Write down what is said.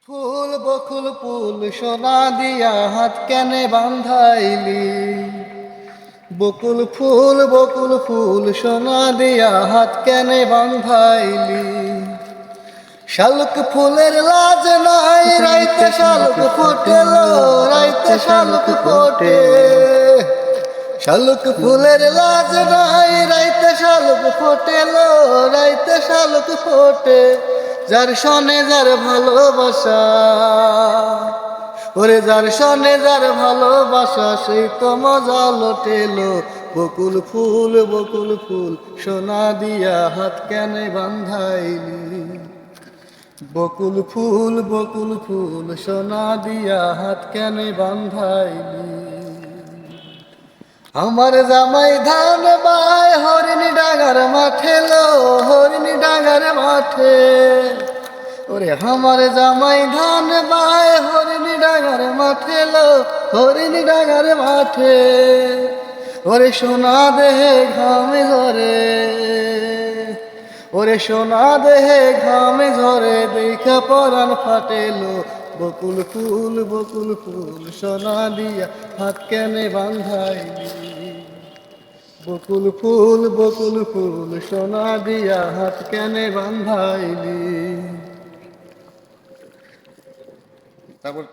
ফুল বকুল ফুল সোনা দিয়া হাত কেনে বান্ধাইলি। বকুল ফুল সোনা দিয়া হাত কেনে বান্ধাইলি। শালুক ফুলের লাজ নাই রাইতে শালুক ফোটেলো, রাইতে শালুক ফোটে। শালুক ফুলের লাজ নাই রাইতে শালুক ফোটেলো, রাইতে শালুক ফোটে। যার সনে যার ভালোবাসা, ওরে যার সনে যার ভালোবাসা, সেই তো মজা লোটেলো। বকুল ফুল সোনা দিয়া হাত কেনে বান্ধাইলি। বকুল ফুল সোনা দিয়া হাত কেনে বান্ধাইলি। আমার জামাই ধান বাই হরিণী ডাঙ্গার মাঠে লো, হরিণী ডাঙ্গার মাঠে। ওরে আমার জামাই ধান বাই হরিণী ডাঙ্গার মাঠে লো, হরিণী ডাঙ্গার মাঠে। ওরে সোনা দেহে ঘামে ঝরে, ওরে সোনা দেহে ঘামে ঝরে, দেখা পরাণ ফাটেলো। বকুল ফুল সোনা দিয়া হাত কেনে বান্ধাইলি। বকুল ফুল সোনা দিয়া হাত কেনে বান্ধাইলি। তারপর